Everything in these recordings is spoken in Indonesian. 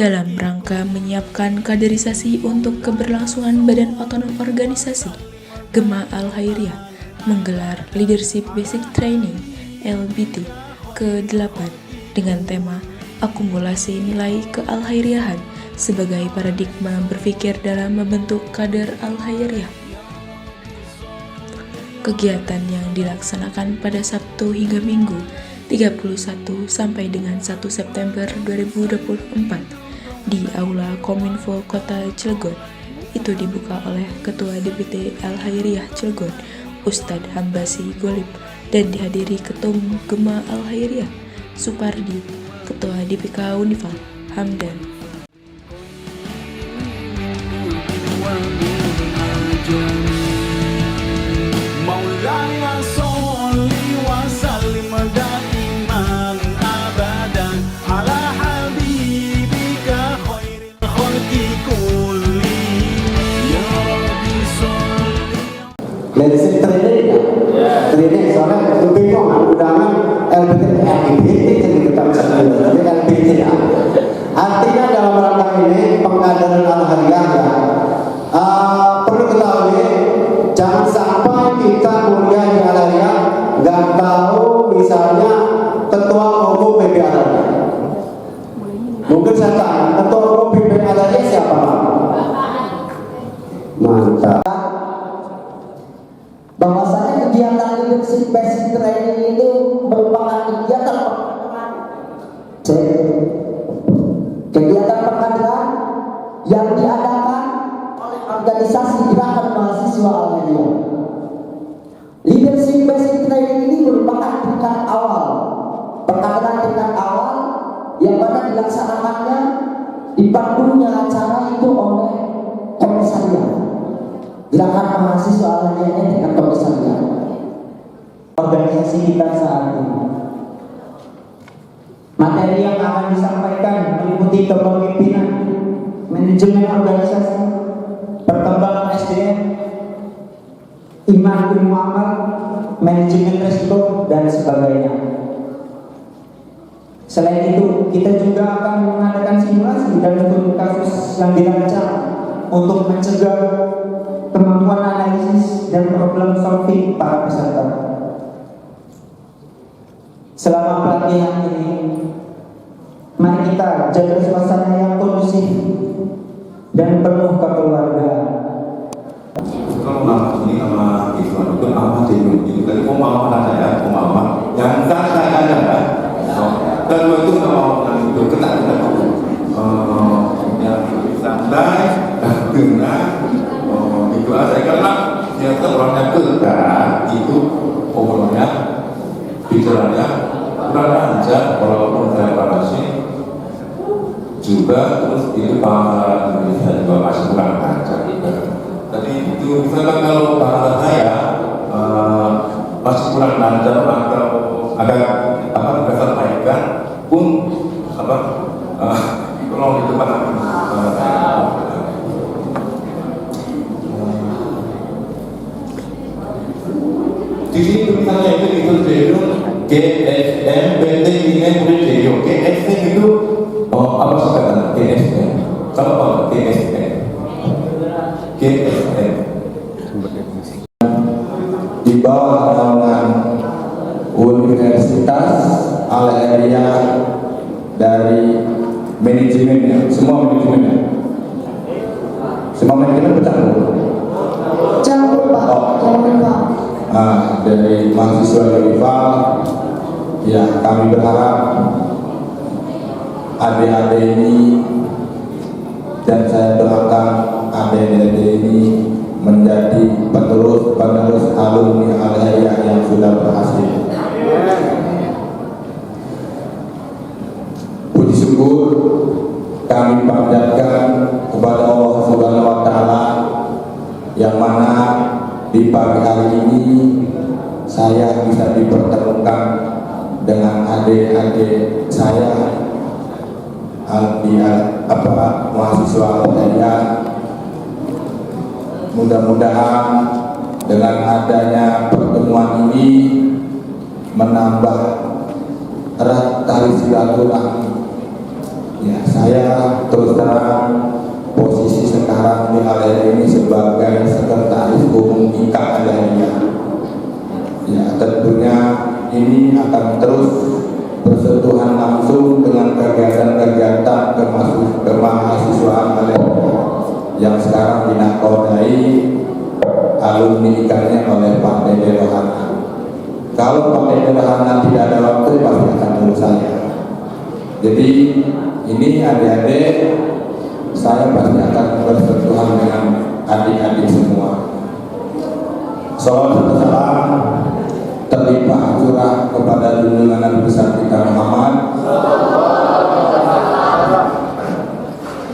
dalam rangka menyiapkan kaderisasi untuk keberlangsungan Badan Otonom Organisasi. Gema Al-Khairiyah menggelar Leadership Basic Training (LBT) ke-8 dengan tema Akumulasi Nilai Keal-Khairiyahan sebagai paradigma berpikir dalam membentuk kader Al-Khairiyah. Kegiatan yang dilaksanakan pada Sabtu hingga Minggu 31 sampai dengan 1 September 2024 di Aula Kominfo Kota Cilegon itu dibuka oleh Ketua DPT Al-Khairiyah Cilegon, Ustadz Hambasi Golib, dan dihadiri Ketum Gema Al-Khairiyah Supardi, Ketua DPK Unifal Hamdan. Leadership training training soalnya itu bingung undangan LBT yang kita bisa tapi LBT ya. Artinya dalam rangka ini pengkaderan Al-Khairiyah perlu ketahui, jangan sampai kita kuliah di Al-Khairiyah nggak tahu misalnya ketua umum PB Al-Khairiyah. Mungkin saya tanya, ketua umum PB Al-Khairiyah siapa? Mantap. Bahwasanya kegiatan leadership basic training itu merupakan kegiatan pengkaderan yang diadakan oleh organisasi Gerakan Mahasiswa Al-Khairiyah. Leadership basic training ini merupakan tingkat awal pengkaderan tingkat awal yang mana dilaksanakannya dipandunya acara itu oleh komisariat Gerakan Mahasiswa Al-Khairiyah dengan komisariat organisasi kita saat ini. Materi yang akan disampaikan meliputi kepemimpinan, manajemen organisasi, perkembangan SDM, iman ilmu amal, manajemen risiko, dan sebagainya. Selain itu, kita juga akan mengadakan simulasi dan studi kasus yang dirancang untuk mencegah kemampuan analisis dan problem solving para peserta. Selama pelatihan ini, mari kita jaga suasana yang kondusif dan penuh kekeluargaan. Kalau nama ini nama Islam itu apa sih? Itu tadi pemahaman saya, pemahaman yang saya ada. Dan itu mau itu ketat yang santai dan tenang. Itu saya karena ternyata orangnya kerja itu obrolannya, pikirannya kurang lancar walaupun saya parasi juga, terus itu bahasa Indonesia juga masih kurang lancar. Jadi itu misalkan kalau bahasa saya masih kurang lancar atau ada apa kita sampaikan pun apa tolong itu paham di sini tulisannya itu jejo GSM PT ini udah jejo GSM itu apa sih kata GSM sama apa GSM di bawah naungan Universitas Al-Khairiyah dari manajemennya, semua manajemen bercampur. Campur Pak, campur Pak. Dari mahasiswa rival, ya kami berharap adik-adik ini dan saya doakan adik-adik ini menjadi penerus alumni Al-Khairiyah yang sudah berhasil. Puji syukur kami panjatkan kepada Allah Subhanahu wa Ta'ala yang mana di pagi hari ini saya bisa dipertemukan dengan adik-adik saya mahasiswa Al-Khairiyah. Mudah-mudahan dengan adanya pertemuan ini menambah erat tali silaturahmi Ya, saya terus terang posisi sekarang di LRI ini sebagai sekretaris umum IKA Adania. Ya, tentunya ini akan terus bersentuhan langsung dengan kegiatan-kegiatan kemahasiswaan LRI yang sekarang dinakodai alumni IKA-nya oleh Pak Dede Rohana. Kalau Pak Dede Rohana tidak ada waktu, pasti akan urus saya. Jadi ini adik-adik, saya pasti akan bersentuhan dengan adik-adik semua. Salawat dan salam terlimpah curah kepada junjungan Nabi besar kita Muhammad.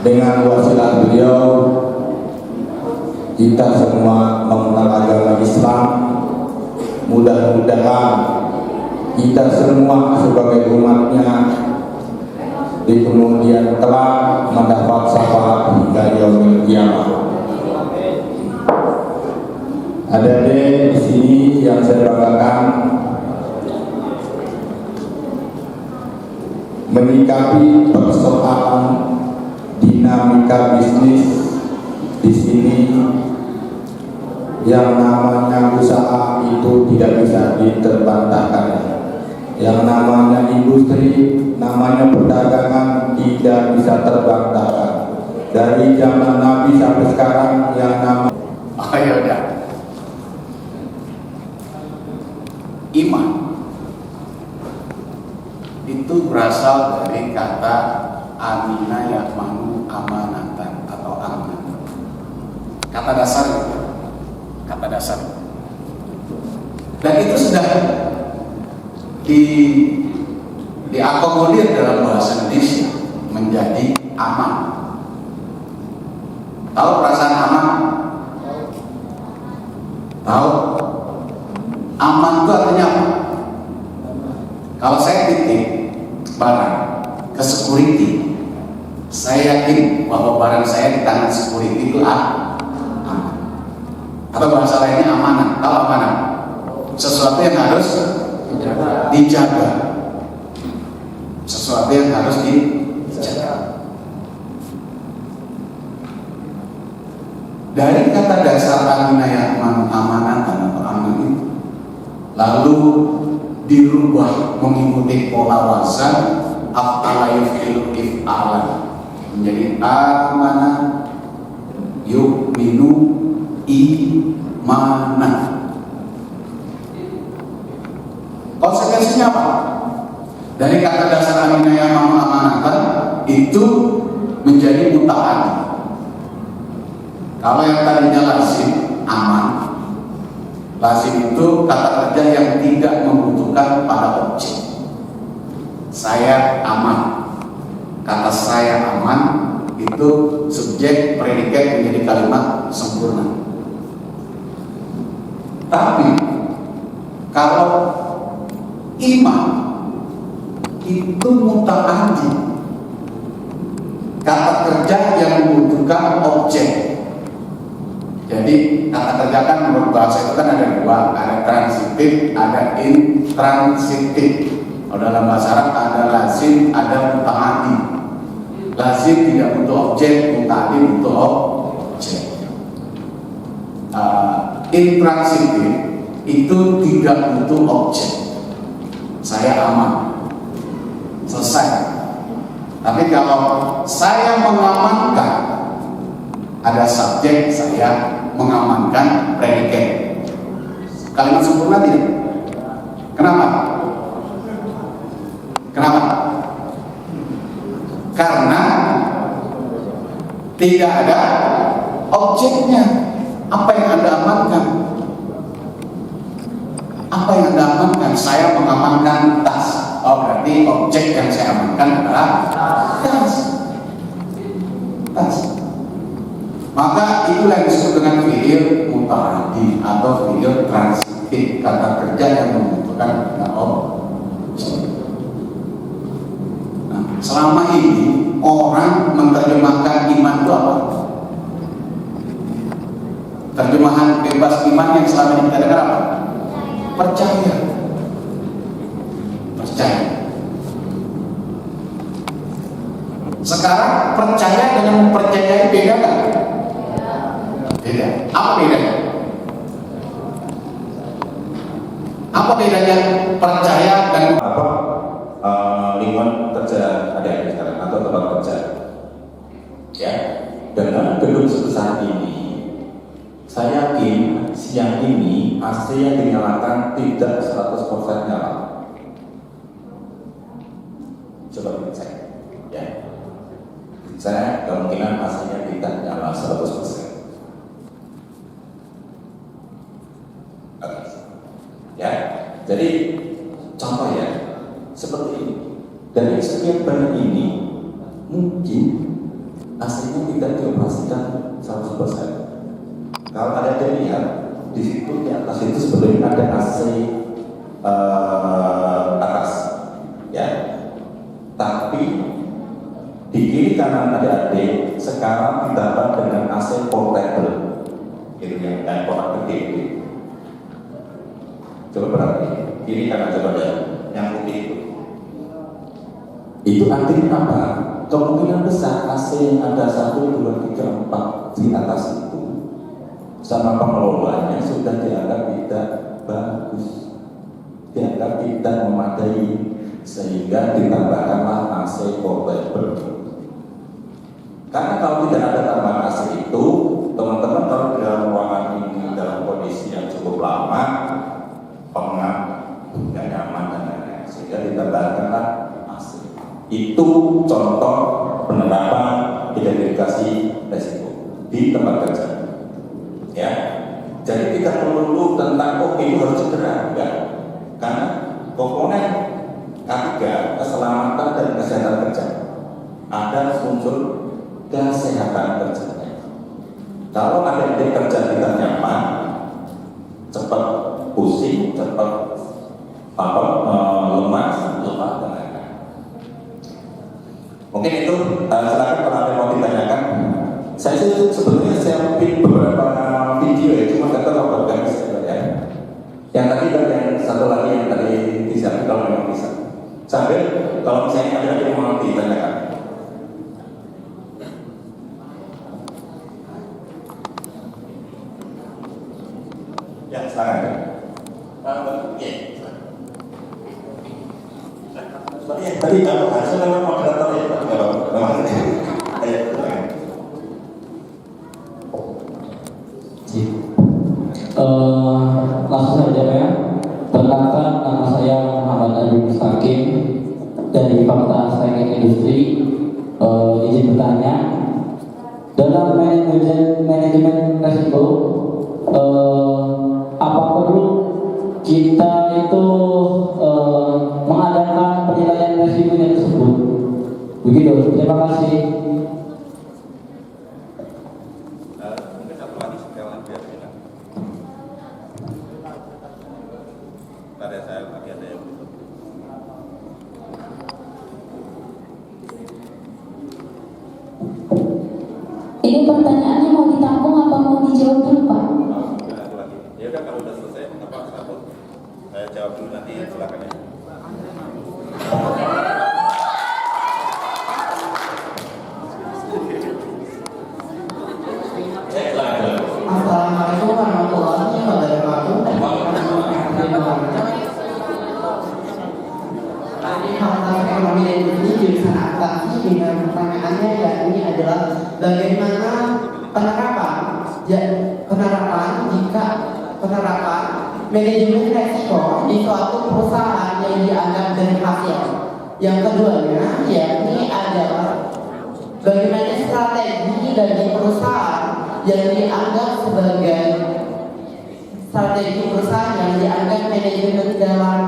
Dengan wasilah beliau, kita semua mengenal agama Islam. Mudah-mudahan kita semua sebagai umatnya di kemudian telah mendapat syafaat hingga yaumil kiamah. Ada di sini yang saya banggakan menyikapi persoalan dinamika bisnis di sini. Yang namanya usaha itu tidak bisa diterbantahkan. Yang namanya industri, namanya perdagangan tidak bisa terbantahkan. Dari zaman Nabi sampai sekarang yang nama iman itu berasal dari kata amina yakmanu amanatan atau amanat. Kata dasar. Dan itu sudah diakomodir dalam bahasa Indonesia menjadi aman. Tahu perasaan aman? Tahu? Aman itu artinya apa? Kalau saya titip barang ke security, saya yakin bahwa barang saya di tangan security itu aman. Atau bahasa lainnya amanah. Tahu amanah? Sesuatu yang harus dijaga. Sesuatu yang harus dijaga. Dari kata dasar aminah amanatan atau aman itu lalu dirubah mengikuti pola wazan af'ala yuf'ilu if'alan menjadi amanah yu'minu imanah. Konsekuensinya apa? Dari kata dasar aminah yang amanatan itu menjadi mutaan. Kalau yang tadinya lazim aman, lazim itu kata kerja yang tidak membutuhkan pada objek. Saya aman, kata saya aman itu subjek predikat menjadi kalimat sempurna. Tapi kalau iman itu muta'addi, kata kerja yang membutuhkan objek. Jadi kata kerja kan menurut bahasa itu kan ada dua, ada transitif, ada intransitif. Kalau dalam bahasa Arab ada lazim, ada muta'addi. Lazim tidak butuh objek, muta'addi butuh objek. Intransitif itu tidak butuh objek. Saya aman, selesai. Tapi kalau saya mengamankan, ada subjek, saya mengamankan predikat. Kalimat sempurna tidak? Kenapa? Karena tidak ada objeknya. Apa yang Anda amankan? Apa yang Anda amankan? Saya mengamankan tas. Oh, berarti objek yang saya amankan adalah tas. Maka itulah yang disebut dengan fi'il muta'addi atau fi'il transitif, kata kerja yang membutuhkan objek. Nah, selama ini orang menerjemahkan iman itu apa? Terjemahan bebas iman yang selama ini kita dengar apa? Percaya. Sekarang percaya dengan mempercayai beda nggak? Beda. Apa bedanya? Apa bedanya percaya dan lingkungan kerja adik-adik sekarang atau tempat kerja? Ya, dengan gedung sebesar ini, saya yakin siang ini AC yang dinyalakan tidak 100% nyala. Coba dicek, ya. Saya kemungkinan AC-nya tidak nyala 100%. Oke. Ya, jadi contoh ya seperti ini. Dari sekian banyak ini mungkin AC-nya tidak dioperasikan 100%. Kalau ada yang lihat di situ di atas itu sebetulnya ada AC atas, ya. Tapi di kiri kanan adik-adik sekarang ditambah dengan AC portable, itu yang kotak gede. Coba perhatikan kiri kanan, coba lihat yang putih itu artinya apa? Kemungkinan besar AC yang ada 1, 2, 3, 4 di atas itu sama pengelolanya sudah dianggap tidak bagus, dianggap tidak memadai, sehingga ditambahkanlah AC portable. Karena kalau tidak ada tambahan AC itu, teman-teman kalau di dalam ruangan ini dalam kondisi yang cukup lama, pengap, tidak nyaman dan lain-lain, sehingga ditambahkanlah AC. Itu contoh penerapan identifikasi resiko di tempat kerja. Ya, jadi tidak melulu tentang itu harus segera, enggak. Karena komponen K3 keselamatan dan kesehatan kerja ada unsur kesehatan kerjanya. Kalau ada di kerja tidak nyaman, cepat pusing, cepat lemas, lemah dan lain-lain. Mungkin itu silakan kalau ada mau ditanyakan. Saya sih sebetulnya siapin beberapa video ya, cuma kata kalau nggak bisa ya. Yang tadi dan yang satu lagi yang tadi disiapkan kalau memang bisa. Sambil kalau misalnya ada yang mau ditanyakan. Ya, silakan. Tadi harusnya memang moderator ya, tapi nggak apa-apa. Ayo, silakan. Langsung saja ya. Perkenalkan, nama saya Muhammad Adi Mustaqim dari Fakultas Teknik Industri. Izin bertanya, dalam manajemen resiko, apa perlu kita itu mengadakan penilaian resikonya tersebut? Begitu. Terima kasih. Ini pertanyaannya mau ditampung apa mau dijawab dulu, Pak? Ya udah, kalau udah selesai apa sambut, saya jawab dulu nanti, silakan ya. Assalamualaikum warahmatullahi wabarakatuh. Tadi Fakultas Ekonomi dan Industri jurusan akuntansi dengan pertanyaannya yakni adalah bagaimana penerapan manajemen resiko di suatu perusahaan yang dianggap berhasil. Yang keduanya yakni adalah bagaimana strategi dari perusahaan yang dianggap sebagai strategi perusahaan yang dianggap manajemen dalam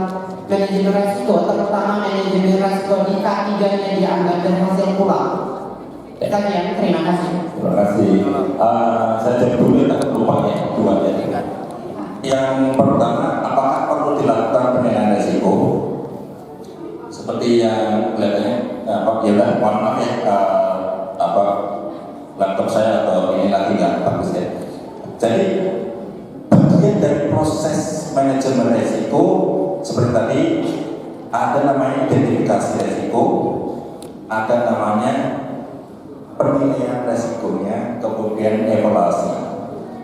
manajemen resiko, terutama manajemen resiko di K3 yang dianggap berhasil pula. Sekian, terima kasih. Terima kasih. Saya jawab dulu tak lupa ya, dua ya. Yang pertama, apakah perlu dilakukan penilaian resiko? Seperti yang kelihatannya, mohon maaf ya, laptop saya atau ini lagi nggak bagus ya. Jadi bagian dari proses manajemen resiko seperti tadi ada namanya identifikasi resiko, ada namanya penilaian resikonya, kemudian evaluasi.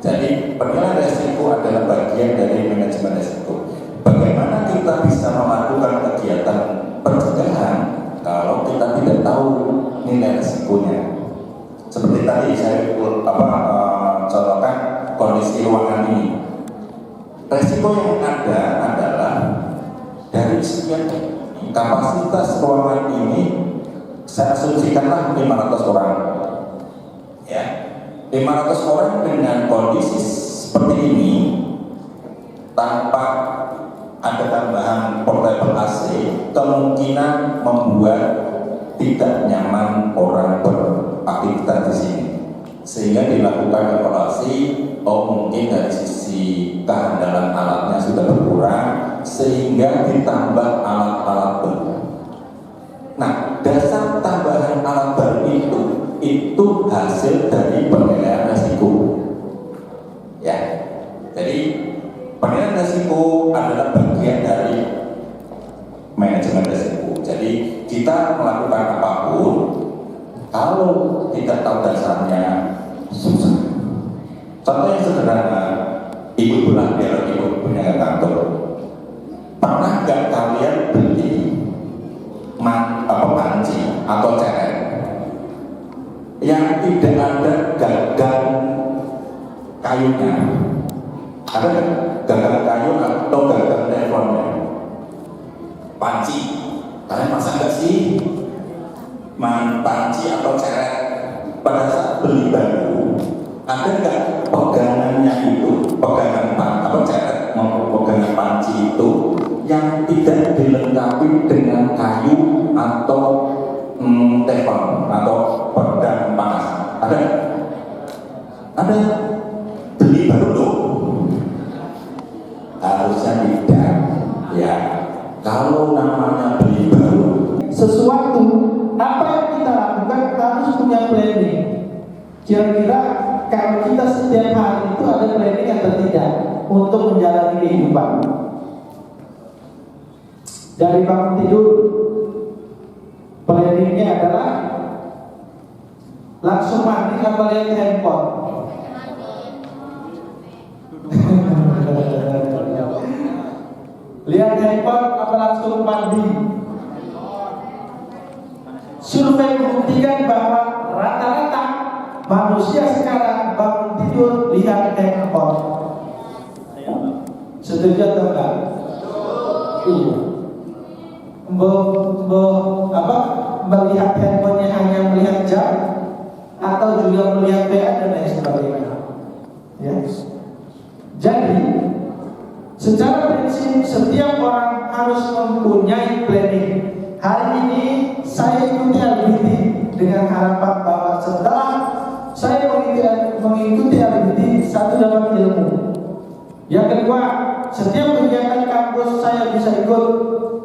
Jadi penilaian resiko adalah bagian dari manajemen resiko. Bagaimana kita bisa melakukan kegiatan pencegahan kalau kita tidak tahu nilai resikonya? Seperti tadi saya contohkan kondisi ruangan ini. Resiko yang ada adalah dari sekian kapasitas ruangan ini, saya asumsikanlah 500 orang. Ya, 500 orang dengan kondisi seperti ini tanpa ada tambahan portable AC kemungkinan membuat tidak nyaman orang beraktivitas di sini, sehingga dilakukan evaluasi. Mungkin dari sisi kehandalan alatnya sudah berkurang sehingga ditambah alat-alat baru. Nah, dasar tambahan alat baru itu hasil dari penilaian resiko. Ya, jadi penilaian resiko adalah bagian dari manajemen resiko. Jadi kita melakukan apapun, kalau tidak tahu dasarnya susah. Contoh yang sederhana, ibu pulang biar ibu punya kantor. Pernah nggak kalian beli panci atau ceret yang tidak ada gagang kayunya? Ada gagang kayu atau gagang teleponnya? Panci, kalian masa nggak sih? Panci atau ceret pada saat beli baru ada nggak pegangannya itu, pegangan ceret maupun pegangan panci itu yang tidak dilengkapi dengan kayu atau teflon atau pedang panas? Ada? Ada. Beli baru loh. Harusnya tidak. Ya, kalau namanya beli baru, sesuatu apa yang kita lakukan harus punya planning. Kira-kira kalau kita setiap hari itu ada planning atau tidak untuk menjalani kehidupan. Dari bangun tidur, planningnya adalah langsung mandi atau lihat handphone. Lihat handphone apa langsung mandi. Survei membuktikan bahwa rata-rata manusia sekarang bangun tidur lihat handphone. Setuju atau enggak? Iya. Melihat handphonenya hanya melihat jam atau juga melihat PA dan lain sebagainya. Ya. Jadi secara prinsip setiap orang harus mempunyai planning. Hari ini saya ikuti LBT dengan harapan bahwa setelah saya mengikuti LBT, satu dapat ilmu. Yang kedua, setiap kegiatan kampus saya bisa ikut,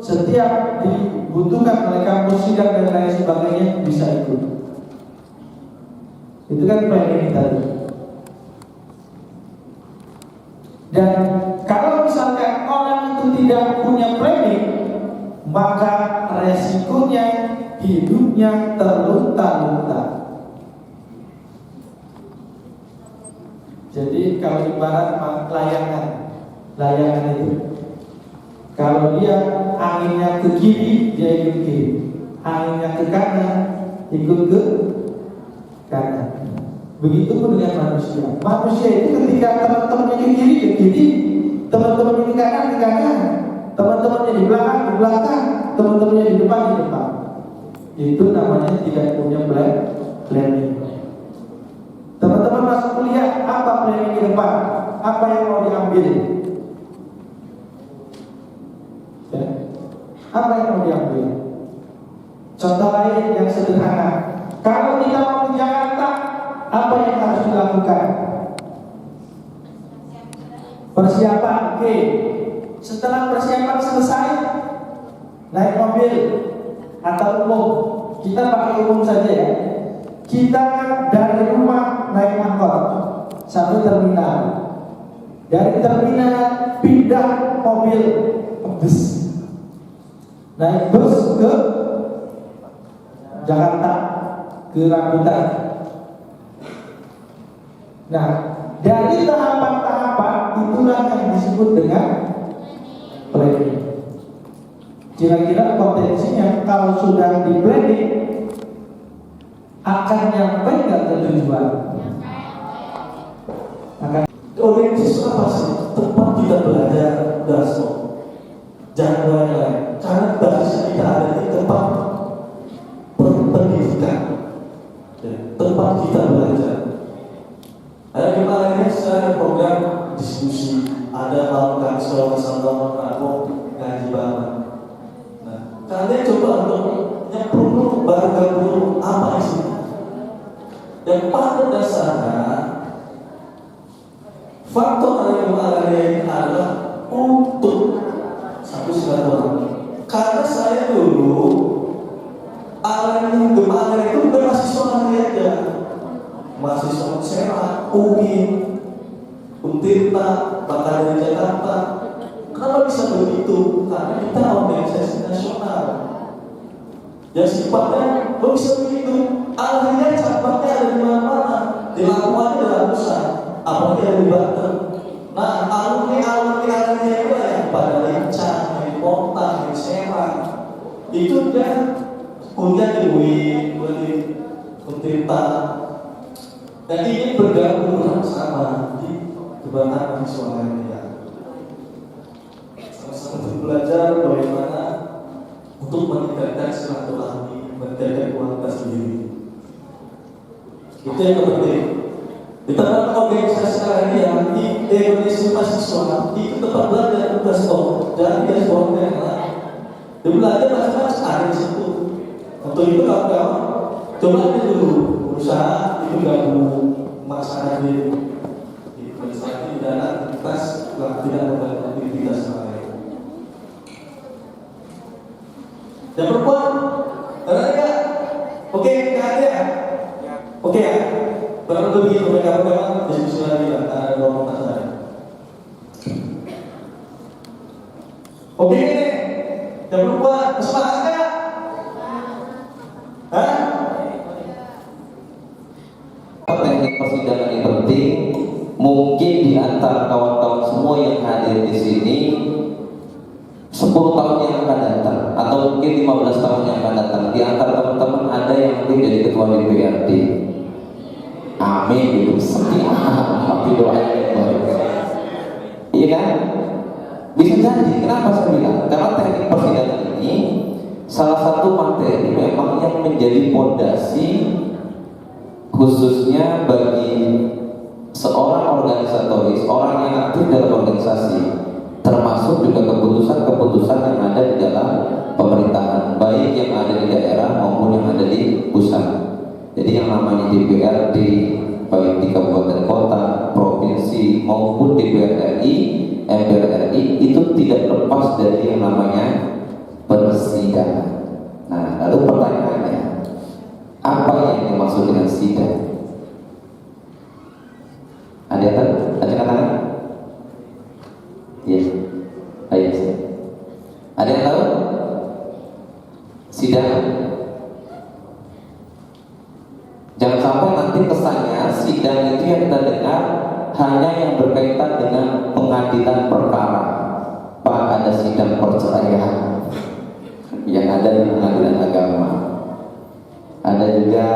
setiap dibutuhkan oleh kampus sidang dan lain sebagainya bisa ikut. Itu kan planning tadi. Dan kalau misalkan orang itu tidak punya planning, maka resikonya hidupnya terlunta-lunta. Jadi kalau ibarat layangan itu, kalau dia anginnya ke kiri, dia ikut kiri. Anginnya ke kanan, ikut ke kanan. Begitupun dengan manusia. Manusia itu ketika teman-temannya ke kiri, teman-temannya di kanan, teman-temannya di belakang, teman-temannya di depan. Itu namanya tidak punya planning. Teman-teman masuk kuliah, apa planning ke depan? Apa yang mau diambil? Ya. Apa yang mau diambil? Contoh lain yang sederhana. Kalau kita mau ke Jakarta, apa yang harus dilakukan? Persiapan, oke. Setelah persiapan selesai, naik mobil atau umum. Kita pakai umum saja ya. Kita dari rumah naik angkot sampai terminal. Dari terminal pindah mobil bus. Naik bus ke Jakarta. kerabutan. Nah, dari tahapan-tahapan itulah yang disebut dengan planning. Kira-kira potensinya kalau sudah di planning akan nyampe nggak ke tujuan? Akan. Orientasi apa sih? Tempat kita belajar dasar, jangan lain-lain. Karena basisnya kita ada di tempat pendidikan, tempat kita belajar. Ada kemarin ini saya program diskusi, ada melakukan sekolah santong atau ngaji bareng. Nah, kalian coba untuk nyemplung dulu, baru gabung apa isinya. Dan pada dasarnya faktor dari kemarin ini adalah untuk satu silaturahmi. Karena saya dulu awalnya kemarin itu bukan mahasiswa aja, mahasiswa Serang, UI, Untirta, bahkan dari Jakarta. Kenapa bisa begitu? Karena kita organisasi nasional. Ya sifatnya kok bisa begitu? Akhirnya cabangnya ada di mana-mana, dilakukannya dalam pusat, apalagi ada di Banten. Nah, alumni-alumni itu yang pada lincah, di kota, di Serang, itu dia kuliah di UI, di Untirta. Dan ini bergabung sama di Kebanggaan Mahasiswa Indonesia. Sama-sama belajar bagaimana untuk meningkatkan silaturahmi, meningkatkan kualitas diri. Itu yang penting. Kita dalam organisasi sekarang ini yang di Indonesia mahasiswa itu tempat belajar tugas kok, jadi dia sebuah yang lain. Dia belajar macam-macam ada di situ. Untuk itu kawan-kawan coba aja dulu berusaha itu gabung masalah di organisasi dan aktivitas tidak membantu aktivitas lain. Dan perempuan, ada enggak? Oke, enggak ada. Oke ya. Baru begitu mereka memang diskusi lagi lah, ada dua saya. Oke ini, yang perempuan semangat enggak? Hah? Teknik persidangan ini penting. Mungkin di antara kawan-kawan semua yang hadir di sini 10 tahun yang akan datang atau mungkin 15 tahun yang akan datang, di antara teman-teman ada yang mungkin jadi ketua DPRD. Amin gitu. Sekian tapi doanya iya kan? Bisa jadi. Kenapa saya bilang? Karena teknik persidangan ini salah satu materi memang yang menjadi fondasi khususnya bagi seorang organisatoris, orang yang aktif dalam organisasi, termasuk juga keputusan-keputusan yang ada di dalam pemerintahan, baik yang ada di daerah maupun yang ada di pusat. Jadi yang namanya DPRD, baik di kabupaten kota, provinsi maupun DPR RI, MPR RI, itu tidak lepas dari yang namanya persidangan. Nah, lalu pertanyaannya, apa yang dimaksud dengan sidang? Ada yang tahu? Ada kata? Iya. Ayo. Ada yang tahu? Sidang. Jangan sampai nanti kesannya sidang itu yang kita dengar hanya yang berkaitan dengan pengadilan perkara. Pak, ada sidang perceraian yang ada di pengadilan agama. Ada juga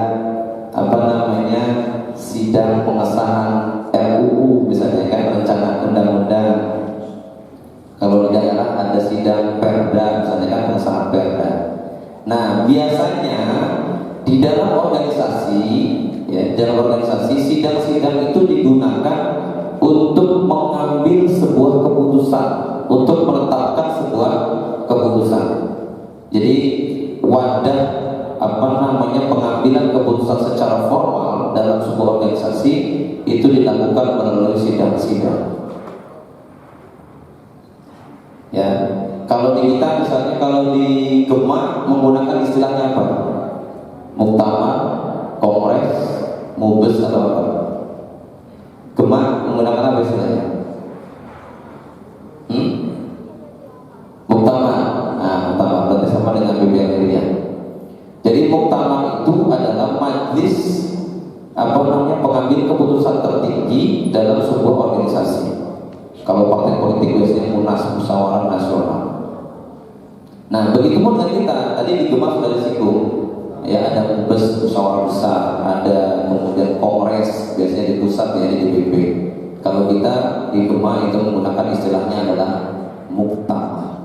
sidang pengesahan RUU misalnya kan, rencana undang-undang. Kalau di daerah ada sidang perda misalnya kan, pengesahan perda. Nah biasanya di dalam organisasi, ya dalam organisasi sidang-sidang itu digunakan untuk mengambil sebuah keputusan, untuk menetapkan sebuah keputusan. Jadi wadah pengambilan keputusan secara formal dalam sebuah organisasi itu dilakukan melalui sidang-sidang. Ya, kalau di kita misalnya, kalau di Gema menggunakan istilahnya apa? Muktamar, kongres, mubes atau apa? Gema menggunakan apa istilahnya? Muktamar. Nah, muktamar berarti sama dengan BPR ya. Jadi muktamar itu adalah Kalau partai politik biasanya munas, musyawarah nasional. Nah, begitu pun dengan kita, tadi di Gemah sudah disinggung, ya ada bus musyawarah besar, ada kemudian kongres, biasanya di pusat ya di DPP. Kalau kita di Gemah itu menggunakan istilahnya adalah muktamar.